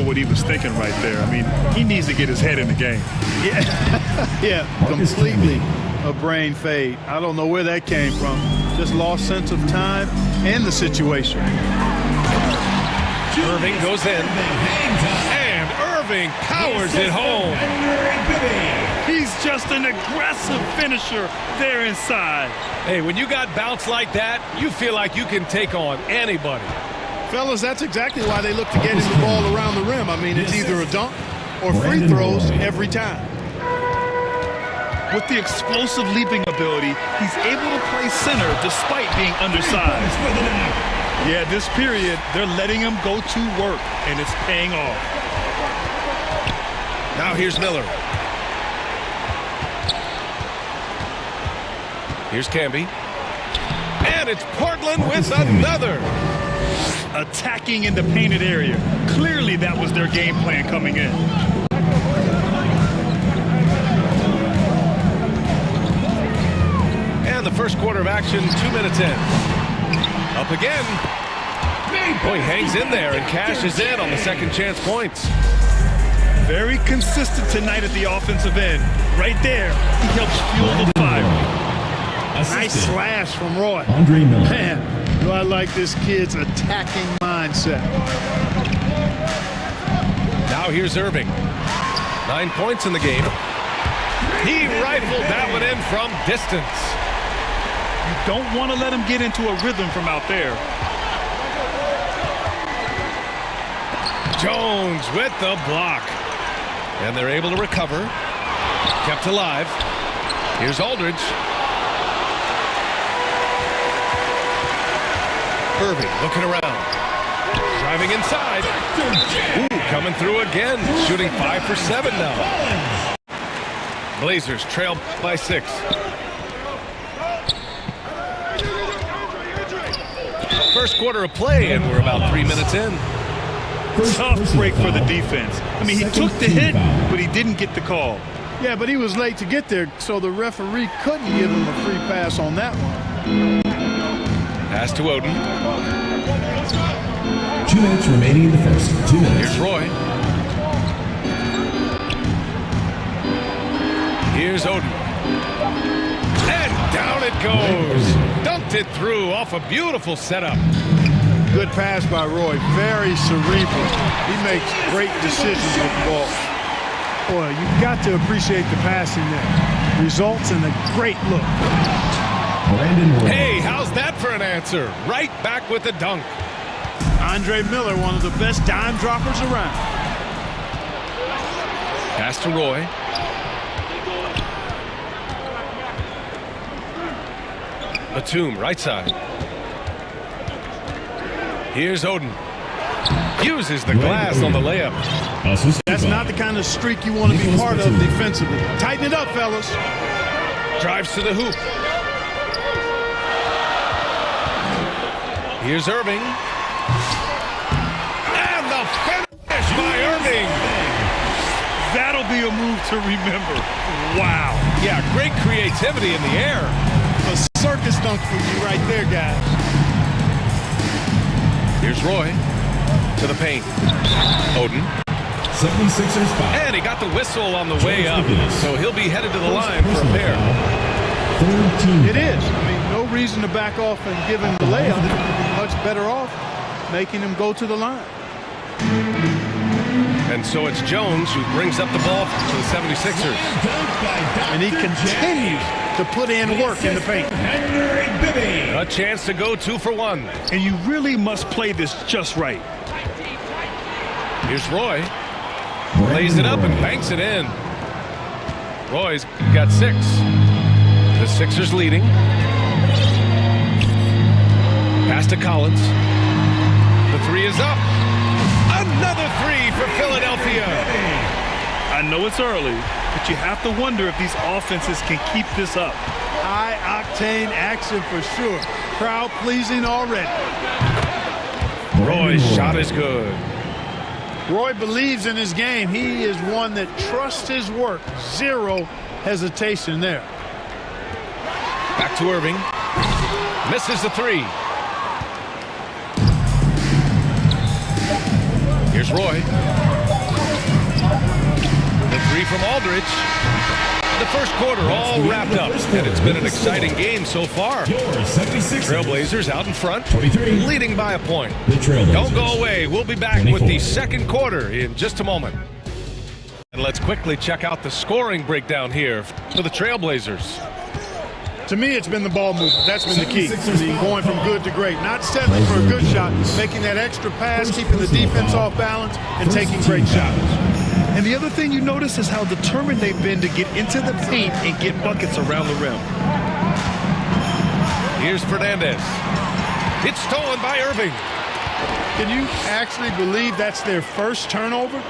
sure what he was thinking right there. I mean, he needs to get his head in the game. Yeah, yeah, completely a brain fade. I don't know where that came from. Just lost sense of time and the situation. Erving goes in, and Erving powers it home. He's just an aggressive finisher there inside. Hey, when you got bounce like that, you feel like you can take on anybody. Fellas, that's exactly why they look to get him the ball around the rim. I mean, it's either a dunk or free throws every time. With the explosive leaping ability, he's able to play center despite being undersized. Yeah, this period, they're letting him go to work, and it's paying off. Now here's Miller. Here's Camby. And it's Portland with another. Attacking in the painted area. Clearly that was their game plan coming in. And the first quarter of action, 2 minutes in. Up again. Boy, he hangs in there and cashes in on the second chance points. Very consistent tonight at the offensive end. Right there, he helps fuel the fire. Nice slash from Roy. Man, do I like this kid's attacking mindset. Now here's Erving. 9 points in the game. He rifled that one in from distance. You don't want to let him get into a rhythm from out there. Jones with the block. And they're able to recover. Kept alive. Here's Aldridge. Erving looking around. Driving inside. Ooh, coming through again. Shooting 5 for 7 now. Blazers trail by 6. First quarter of play, and we're about 3 minutes in. Tough break for the defense. I mean, he took the hit, but he didn't get the call. Yeah, but he was late to get there, so the referee couldn't give him a free pass on that one. Pass to Oden. 2 minutes remaining in the first. 2 minutes. Here's Roy. Here's Oden. And down it goes. Dunked it through off a beautiful setup. Good pass by Roy. Very cerebral. He makes great decisions with the ball. Boy, you've got to appreciate the passing there. Results in a great look. Hey, how's that for an answer? Right back with the dunk. Andre Miller, one of the best dime droppers around. Pass to Roy. Batum, right side. Here's Oden. Uses the glass on the layup. That's not the kind of streak you want to be part of defensively. Tighten it up, fellas. Drives to the hoop. Here's Erving. And the finish by Erving. That'll be a move to remember. Wow. Yeah, great creativity in the air. A circus dunk for you right there, guys. Here's Roy to the paint. Oden. 76ers foul. And he got the whistle on the way up, so he'll be headed to the line for a pair. It is. I mean, no reason to back off and give him the layup. Much better off making him go to the line. And so it's Jones who brings up the ball for the 76ers. And he continues to put in work in the paint. A chance to go 2 for 1. And you really must play this just right. Here's Roy. Lays it up and banks it in. Roy's got 6. The Sixers leading. Pass to Collins. The 3 is up. Another 3 for Philadelphia. I know it's early, but you have to wonder if these offenses can keep this up. High-octane action for sure. Crowd pleasing already. Roy's shot is good. Roy believes in his game. He is one that trusts his work. Zero hesitation there. Back to Erving. Misses the 3. Here's Roy. Aldridge. The first quarter all wrapped up, and it's been an exciting game so far. Trailblazers out in front, leading by a point. Don't go away. We'll be back with the second quarter in just a moment. And let's quickly check out the scoring breakdown here for the Trailblazers. To me, it's been the ball movement. That's been the key. Going from good to great. Not settling for a good shot, making that extra pass, keeping the defense off balance, and taking great shots. And the other thing you notice is how determined they've been to get into the paint and get buckets around the rim. Here's Fernandez. It's stolen by Erving. Can you actually believe that's their first turnover?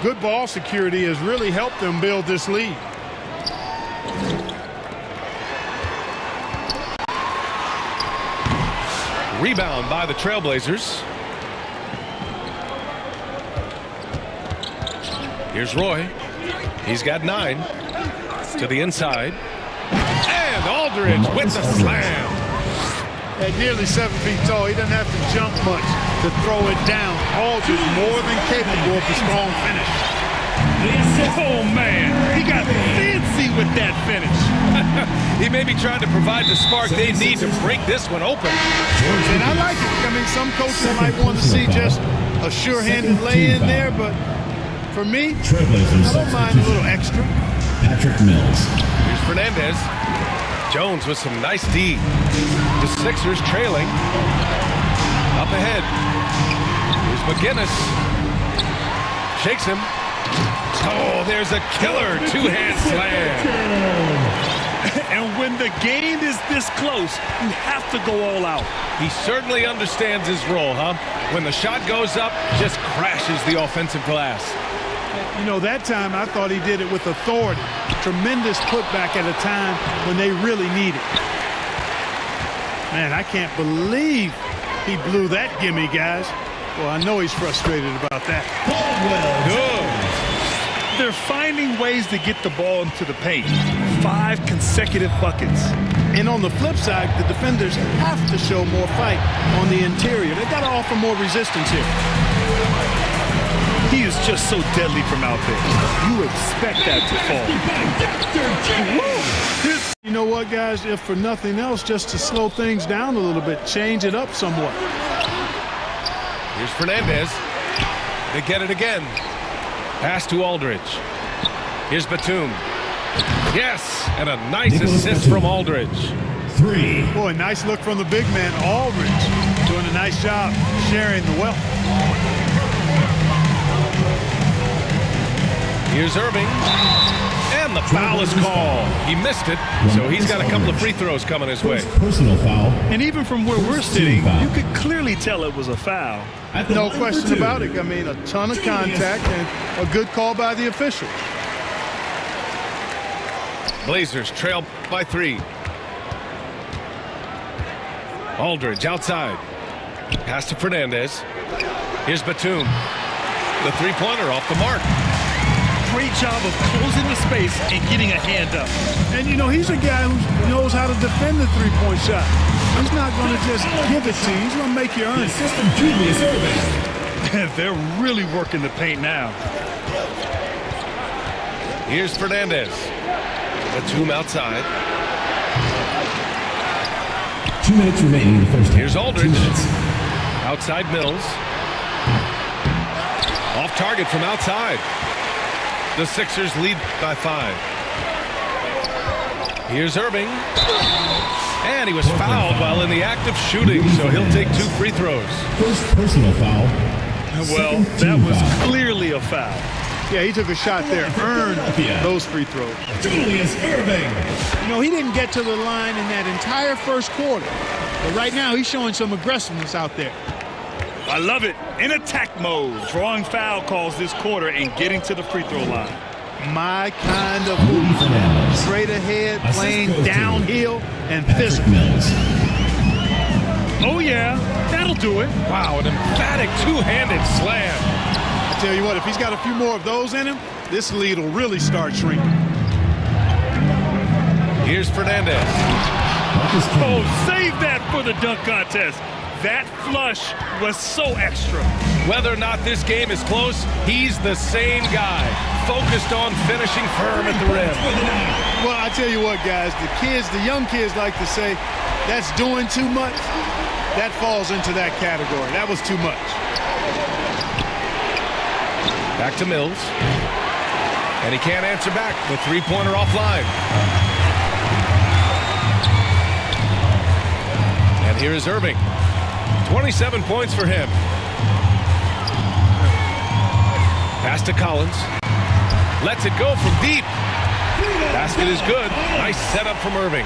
Good ball security has really helped them build this lead. Rebound by the Trailblazers. Here's Roy. He's got 9. To the inside. And Aldridge with the slam. At nearly 7 feet tall, he doesn't have to jump much to throw it down. Aldridge more than capable of the strong finish. Oh, man. He got fancy with that finish. He may be trying to provide the spark they need to break this one open. And I like it. I mean, some coaches might want to see just a sure-handed lay-in there, but for me, I don't mind a little extra. Patrick Mills. Here's Fernandez. Jones with some nice D. The Sixers trailing. Up ahead. Here's McGinnis. Shakes him. Oh, there's a killer two-hand slam. And when the game is this close, you have to go all out. He certainly understands his role, huh? When the shot goes up, just crashes the offensive glass. You know, that time I thought he did it with authority. Tremendous putback at a time when they really need it. Man, I can't believe he blew that gimme, guys. Well, I know he's frustrated about that. Good. They're finding ways to get the ball into the paint. 5 consecutive buckets. And on the flip side, the defenders have to show more fight on the interior. They got to offer more resistance here. He is just so deadly from out there. You expect that to fall. You know what, guys? If for nothing else, just to slow things down a little bit, change it up somewhat. Here's Fernandez. They get it again. Pass to Aldridge. Here's Batum. Yes, and a nice assist from Aldridge. 3. Boy, nice look from the big man, Aldridge. Doing a nice job sharing the wealth. Here's Erving. And the foul is called. He missed it, so he's got a couple of free throws coming his way. Personal foul. And even from where we're sitting, you could clearly tell it was a foul. No question about it. I mean, a ton of contact and a good call by the officials. Blazers trail by 3. Aldridge outside. Pass to Fernandez. Here's Batum. The three-pointer off the mark. Great job of closing the space and getting a hand up. And, you know, he's a guy who knows how to defend the three-point shot. He's not going to just give it to you. He's going to make you earn it. Assistant Julius Erving. They're really working the paint now. Here's Fernandez. Batum outside. 2 minutes remaining in the first half. Here's Aldridge. 2 minutes. Outside Mills. Off target from outside. The Sixers lead by 5. Here's Erving. And he was fouled while in the act of shooting, so he'll take 2 free throws. First personal foul. Well, that was clearly a foul. Yeah, he took a shot there, earned those free throws. Julius Erving. You know, he didn't get to the line in that entire first quarter. But right now, he's showing some aggressiveness out there. I love it. In attack mode, drawing foul calls this quarter and getting to the free throw line. My kind of hoop. Straight ahead, playing downhill, and physical. Mills. Oh, yeah, that'll do it. Wow, an emphatic two-handed slam. I tell you what, if he's got a few more of those in him, this lead will really start shrinking. Here's Fernandez. Oh, save that for the dunk contest. That flush was so extra. Whether or not this game is close, he's the same guy. Focused focused on finishing firm at the rim. Well, I tell you what, guys, the young kids like to say, that's doing too much. That falls into that category. That was too much. Back to Mills. And he can't answer back. The three-pointer offline. And here is Erving. 27 points for him. Pass to Collins. Lets it go from deep. Basket is good. Nice setup from Erving.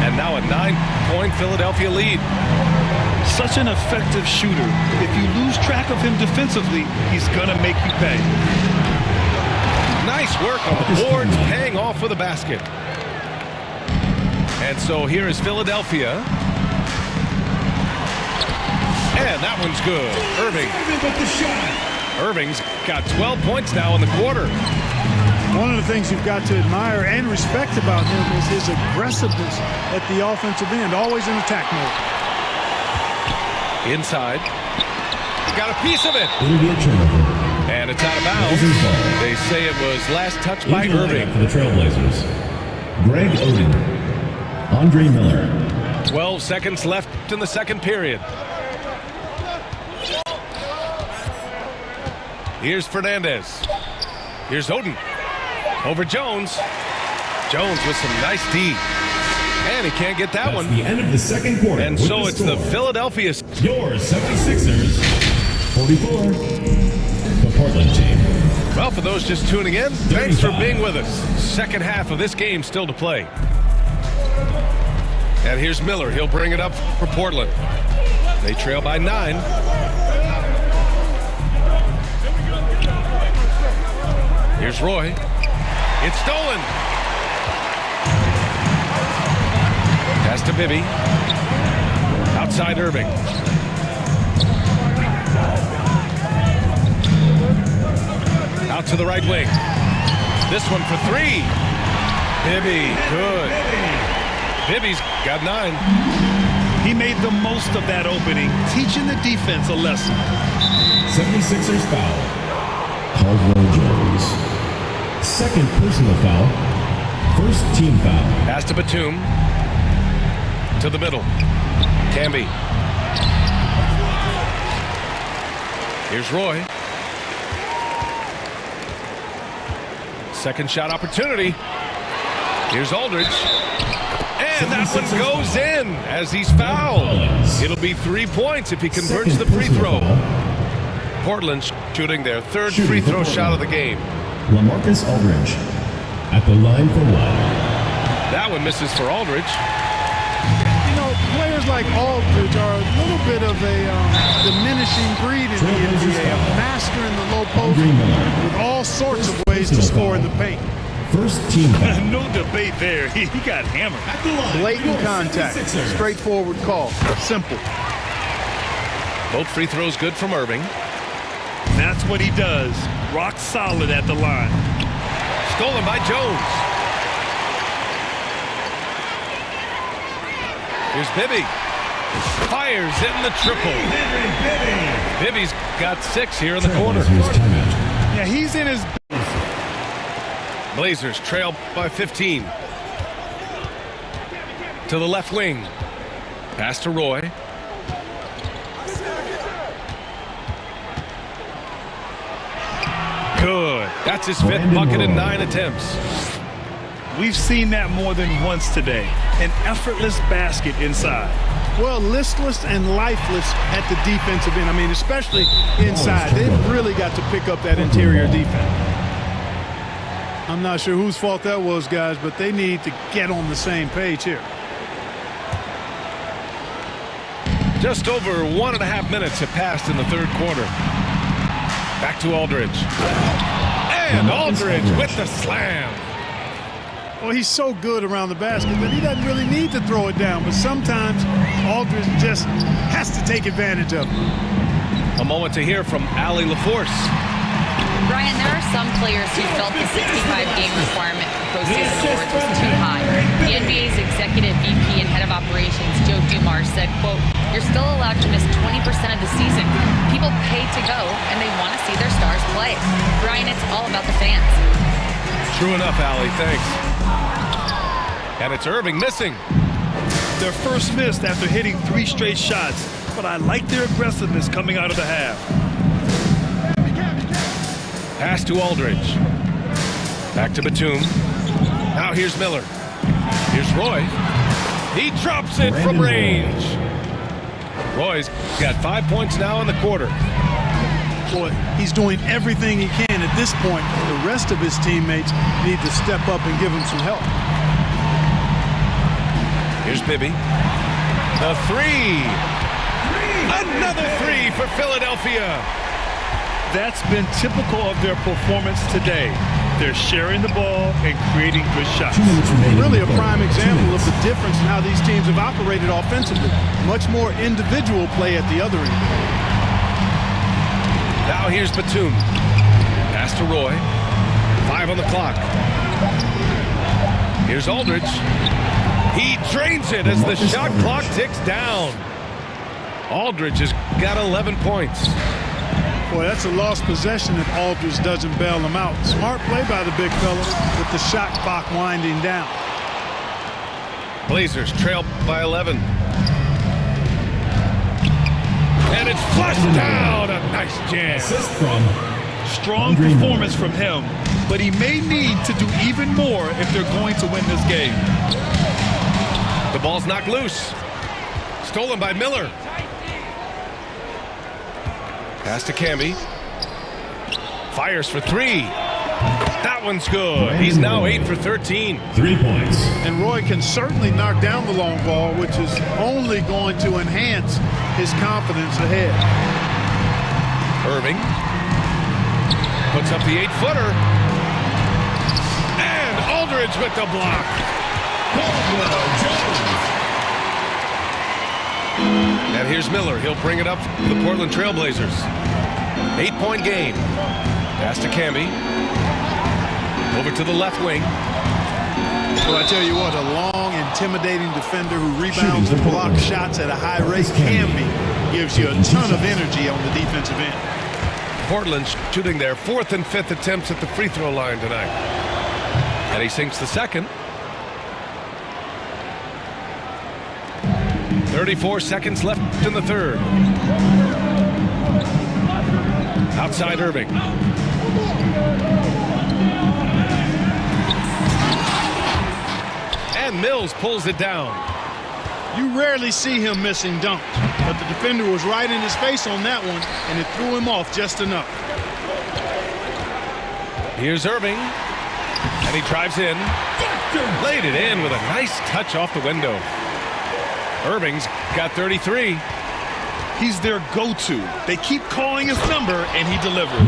And now a 9-point Philadelphia lead. Such an effective shooter. If you lose track of him defensively, he's going to make you pay. Nice work on the boards, paying off with a basket. And so here is Philadelphia. And that one's good. Erving. Erving's got 12 points now in the quarter. One of the things you've got to admire and respect about him is his aggressiveness at the offensive end, always in attack mode. Inside. Got a piece of it. It'll be a turnover. And it's out of bounds. They say it was last touched by Erving. For the Trailblazers, Greg Oden, Andre Miller. 12 seconds left in the second period. Here's Fernandez. Here's Oden. Over Jones. Jones with some nice D. And he can't get that one. The end of the second quarter. And so it's the Philadelphia. Your 76ers, 44. The Portland team. Well, for those just tuning in, thanks for being with us. Second half of this game still to play. And here's Miller. He'll bring it up for Portland. They trail by 9. Here's Roy. It's stolen. Pass to Bibby. Outside Erving. Out to the right wing. This one for 3. Bibby, good. Bibby's got 9. He made the most of that opening, teaching the defense a lesson. 76ers foul. Caldwell Jones. Second personal foul. First team foul. Pass to Batum. To the middle. Camby. Here's Roy. Second shot opportunity. Here's Aldridge. And that one goes in as he's fouled. It'll be 3 points if he converts the free throw. Portland shooting their third free throw shot of the game. LaMarcus Aldridge at the line for 1. That one misses for Aldridge. You know, players like Aldridge are a little bit of a diminishing breed in the NBA, a master in the low post with all sorts of ways to score in the paint. First team foul. No debate there. He got hammered. Blatant contact. Straightforward call. Simple. Both free throws good from Erving. That's what he does. Rock solid at the line. Stolen by Jones. Here's Bibby. Fires in the triple. Bibby's got 6 here in the quarter. Yeah, he's in his... Blazers trail by 15. To the left wing. Pass to Roy. Good. That's his 5th bucket in 9 attempts. We've seen that more than once today. An effortless basket inside. Well, listless and lifeless at the defensive end. I mean, especially inside. They've really got to pick up that interior defense. I'm not sure whose fault that was, guys, but they need to get on the same page here. Just over 1.5 minutes have passed in the third quarter. Back to Aldridge. And Aldridge with the slam. Well, he's so good around the basket that he doesn't really need to throw it down, but sometimes Aldridge just has to take advantage of it. A moment to hear from Allie LaForce. Brian, there are some players who felt the 65-game requirement for postseason awards was too high. The NBA's executive VP and head of operations, Joe Dumars, said, quote, you're still allowed to miss 20% of the season. People pay to go, and they want to see their stars play. Brian, it's all about the fans. True enough, Allie. Thanks. And it's Erving missing. Their first missed after hitting 3 straight shots, but I like their aggressiveness coming out of the half. Pass to Aldridge. Back to Batum. Now here's Miller. Here's Roy. He drops it from range. Roy's got 5 points now in the quarter. Boy, he's doing everything he can at this point. The rest of his teammates need to step up and give him some help. Here's Bibby. The 3. Another 3 for Philadelphia. That's been typical of their performance today. They're sharing the ball and creating good shots. Really a prime example of the difference in how these teams have operated offensively. Much more individual play at the other end. Now here's Batum. Pass to Roy. 5 on the clock. Here's Aldridge. He drains it as the shot clock ticks down. Aldridge has got 11 points. Boy, that's a lost possession if Aldridge doesn't bail him out. Smart play by the big fella with the shot clock winding down. Blazers trail by 11. And it's flushed down. A nice jam. Assist from Strong performance from him, but he may need to do even more if they're going to win this game. The ball's knocked loose. Stolen by Miller. Pass to Camby. Fires for 3. That one's good. He's now 8 for 13. 3 points. And Roy can certainly knock down the long ball, which is only going to enhance his confidence ahead. Erving puts up the 8-footer. And Aldridge with the block. And here's Miller. He'll bring it up for the Portland Trailblazers. 8-point game. Pass to Camby. Over to the left wing. Well, I tell you what, a long, intimidating defender who rebounds and blocks shots at a high rate gives you a ton of energy on the defensive end. Portland shooting their 4th and 5th attempts at the free throw line tonight. And he sinks the second. 34 seconds left in the third. Outside Erving. And Mills pulls it down. You rarely see him missing dunks, but the defender was right in his face on that one, and it threw him off just enough. Here's Erving. And he drives in. Laid it in with a nice touch off the window. Erving's got 33. He's their go-to. They keep calling his number, and he delivers.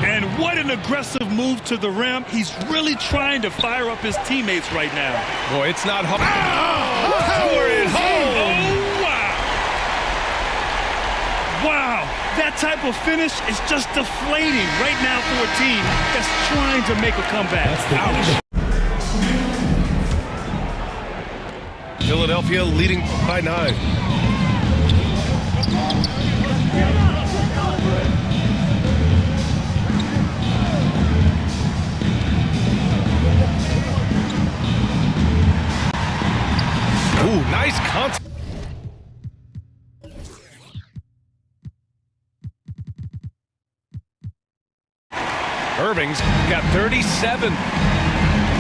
And what an aggressive move to the rim. He's really trying to fire up his teammates right now. Boy, it's not hard. Power it home. Oh, wow. Wow. That type of finish is just deflating right now for a team that's trying to make a comeback. Ouch. Philadelphia leading by 9. Ooh, nice contact. Erving's got 37.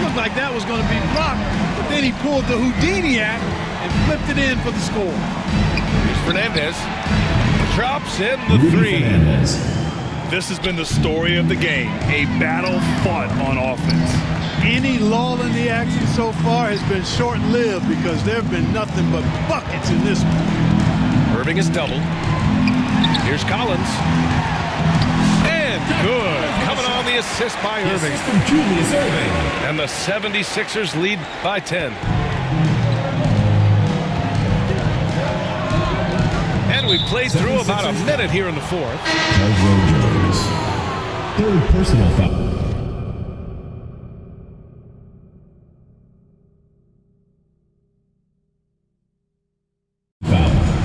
Looked like that was going to be blocked, but then he pulled the Houdini act and flipped it in for the score. Here's Fernandez. Drops in the 3. This has been the story of the game, a battle fought on offense. Any lull in the action so far has been short-lived because there have been nothing but buckets in this one. Erving is doubled. Here's Collins. And good. Coming on the assist by Erving. From Julius Erving. And the 76ers lead by 10. And we played through about a minute here in the 4th. Third personal foul. Foul.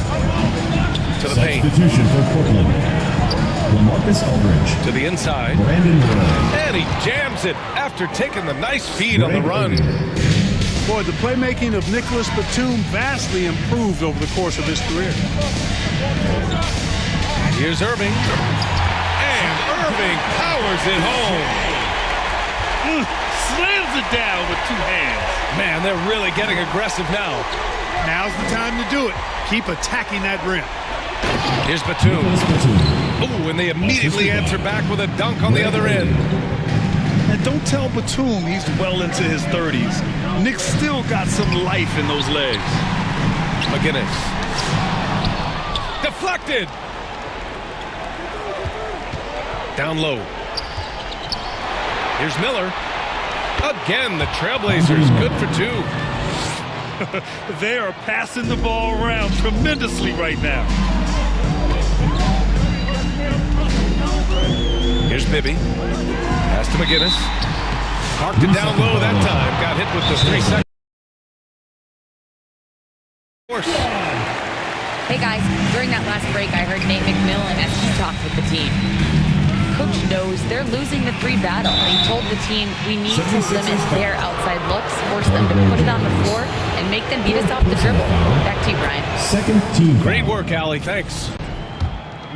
And he jams it after taking the nice feed on the run. Boy, the playmaking of Nicholas Batum vastly improved over the course of his career. Here's Erving. And Erving powers it home. Slams it down with two hands. Man, they're really getting aggressive now. Now's the time to do it. Keep attacking that rim. Here's Batum. Oh, and they immediately answer back with a dunk on the other end. And don't tell Batum he's well into his 30s. Nick's still got some life in those legs. McGinnis. Deflected. Down low. Here's Miller. Again, the Trailblazers good for two. They are passing the ball around tremendously right now. Here's Bibby. Pass to McGinnis. Parked it down low that time. Got hit with the 3 seconds. Hey guys, during that last break, I heard Nate McMillan as he talked with the team. Coach knows they're losing the 3 battle. He told the team, we need to limit their outside looks, force them to put it on the floor, and make them beat us off the dribble. Back to you, Brian. Second team. Great work, Allie. Thanks.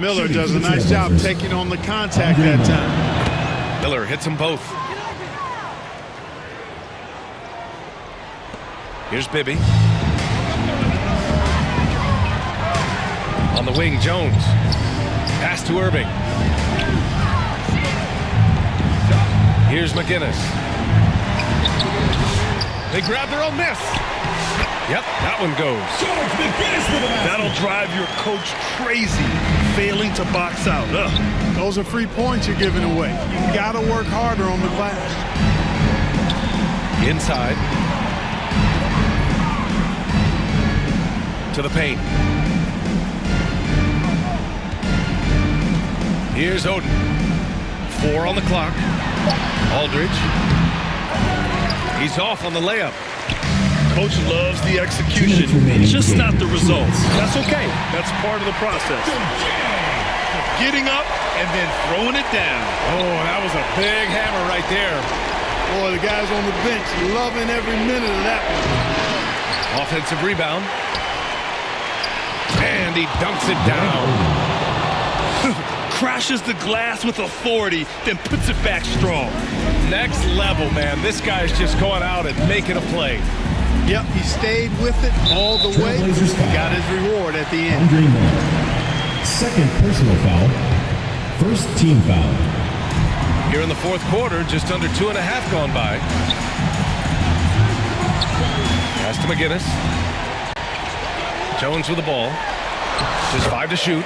Miller does a nice job taking on the contact that time. Miller hits them both. Here's Bibby. On the wing, Jones. Pass to Erving. Here's McGinnis. They grab their own miss. Yep, that one goes. That'll drive your coach crazy, failing to box out. Those are free points you're giving away. You got to work harder on the glass. Inside. To the paint. Here's Oden. 4 on the clock. Aldridge. He's off on the layup. Coach loves the execution, just not the results. That's okay. That's part of the process. Getting up and then throwing it down. Oh, that was a big hammer right there. Boy, the guys on the bench loving every minute of that one. Offensive rebound. And he dunks it down. Crashes the glass with authority, then puts it back strong. Next level, man. This guy's just going out and making a play. Yep, he stayed with it all the way. He got his reward at the end. Andre Miller. Second personal foul. First team foul. Here in the fourth quarter, just under 2.5 gone by. Pass to McGinnis. Jones with the ball. Just 5 to shoot.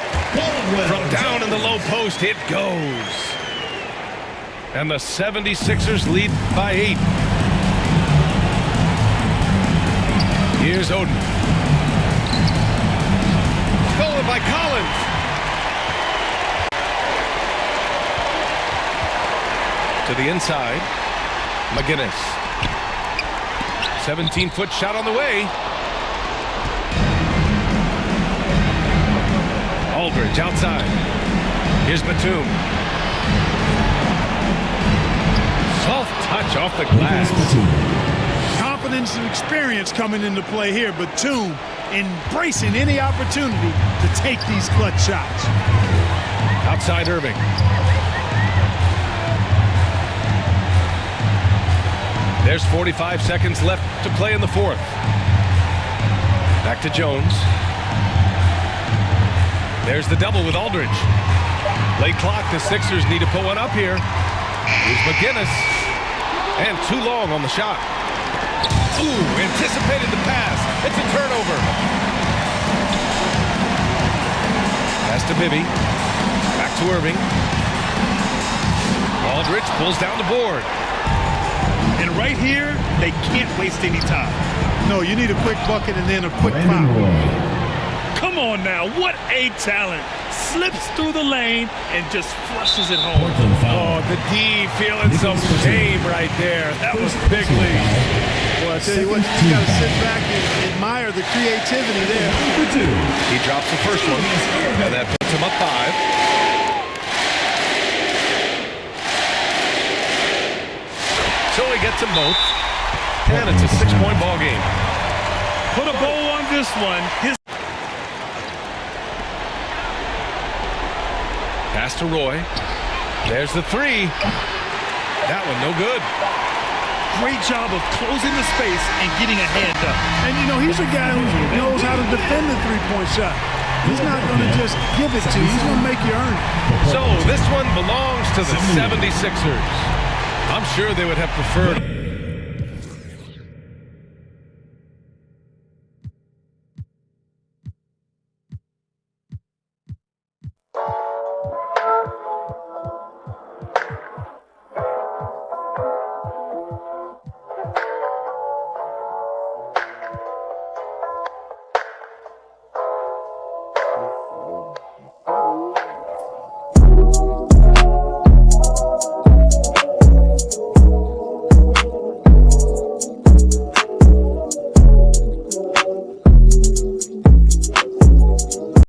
From down in the low post, it goes. And the 76ers lead by 8. Here's Oden. Stolen by Collins. To the inside. McGinnis. 17-foot shot on the way. Aldridge outside. Here's Batum. Soft touch off the glass. Confidence and experience coming into play here. Batum embracing any opportunity to take these clutch shots. Outside Erving. There's 45 seconds left to play in the fourth. Back to Jones. There's the double with Aldridge. Late clock, the Sixers need to put one up here. Here's McGinnis. And too long on the shot. Ooh, anticipated the pass. It's a turnover. Pass to Bibby. Back to Erving. Aldridge pulls down the board. And right here, they can't waste any time. No, you need a quick bucket and then a quick foul. Come on now, what a talent. Slips through the lane and just flushes it home. Oh, the D feeling some shame right there. That was big league. Well, I tell you what, you got to sit back and admire the creativity there. He drops the first one, and that puts him up 5. So he gets them both. And it's a 6-point ball game. Put a bow on this one. Pass to Roy. There's the three. That one no good. Great job of closing the space and getting a hand up. And, you know, he's a guy who knows how to defend the three-point shot. He's not going to just give it to you. He's going to make you earn it. So this one belongs to the 76ers. I'm sure they would have preferred